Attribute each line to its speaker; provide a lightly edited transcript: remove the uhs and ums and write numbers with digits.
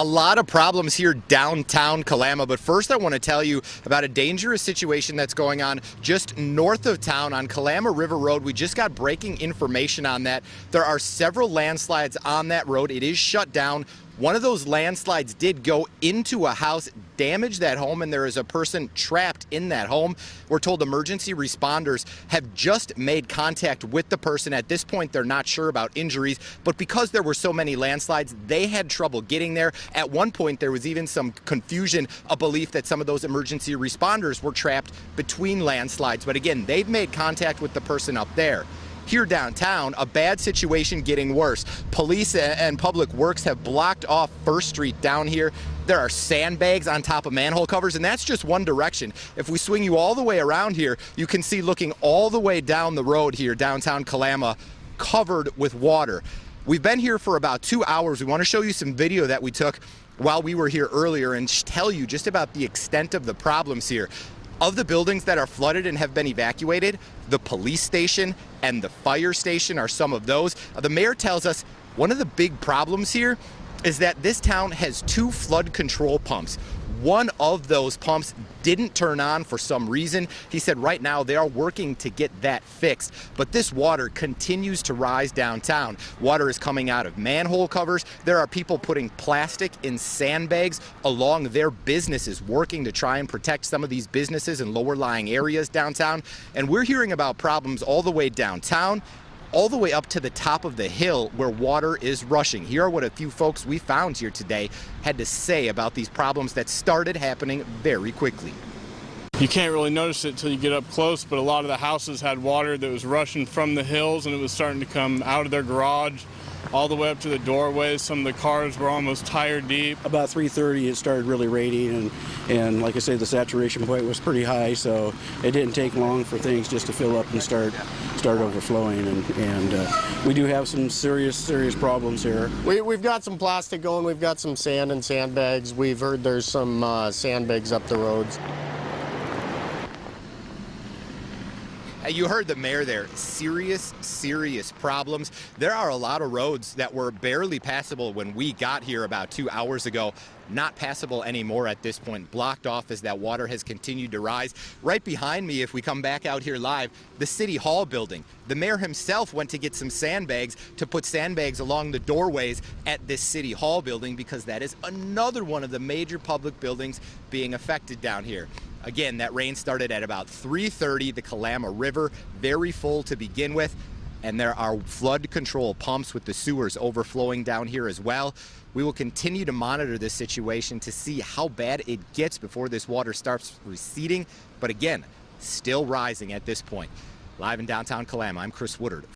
Speaker 1: A lot of problems here downtown Kalama, but first I want to tell you about a dangerous situation that's going on just north of town on Kalama River Road. We just got breaking information on that. There are several landslides on that road. It is shut down. One of those landslides did go into a house, damage that home, and there is a person trapped in that home. We're told emergency responders have just made contact with the person. At this point, they're not sure about injuries, but because there were so many landslides, they had trouble getting there. At one point, there was even some confusion, a belief that some of those emergency responders were trapped between landslides. But again, they've made contact with the person up there. Here downtown, a bad situation getting worse. Police and Public Works have blocked off First Street down here. There are sandbags on top of manhole covers, and that's just one direction. If we swing you all the way around here, you can see looking all the way down the road here, downtown Kalama, covered with water. We've been here for about 2 hours. We want to show you some video that we took while we were here earlier and tell you just about the extent of the problems here. Of the buildings that are flooded and have been evacuated, the police station and the fire station are some of those. The mayor tells us one of the big problems here is that this town has 2 flood control pumps. One of those pumps didn't turn on for some reason. He said right now they are working to get that fixed, but this water continues to rise downtown. Water is coming out of manhole covers. There are people putting plastic in sandbags along their businesses, working to try and protect some of these businesses in lower lying areas downtown. And we're hearing about problems all the way downtown, all the way up to the top of the hill where water is rushing. Here are what a few folks we found here today had to say about these problems that started happening very quickly.
Speaker 2: You can't really notice it till you get up close, but a lot of the houses had water that was rushing from the hills, and it was starting to come out of their garage all the way up to the doorways. Some of the cars were almost tire deep.
Speaker 3: About 3:30 it started really raining, and like I say, the saturation point was pretty high, so it didn't take long for things just to fill up and start overflowing, and we do have some serious problems here.
Speaker 4: We've got some plastic going, we've got some sand and sandbags. We've heard there's some sandbags up the roads.
Speaker 1: You heard the mayor there. Serious problems. There are a lot of roads that were barely passable when we got here about 2 hours ago. Not passable anymore at this point. Blocked off as that water has continued to rise. Right behind me, if we come back out here live, the City Hall building. The mayor himself went to get some sandbags to put sandbags along the doorways at this City Hall building because that is another one of the major public buildings being affected down here. Again, that rain started at about 3:30. The Kalama River, very full to begin with. And there are flood control pumps with the sewers overflowing down here as well. We will continue to monitor this situation to see how bad it gets before this water starts receding. But again, still rising at this point. Live in downtown Kalama, I'm Chris Woodard.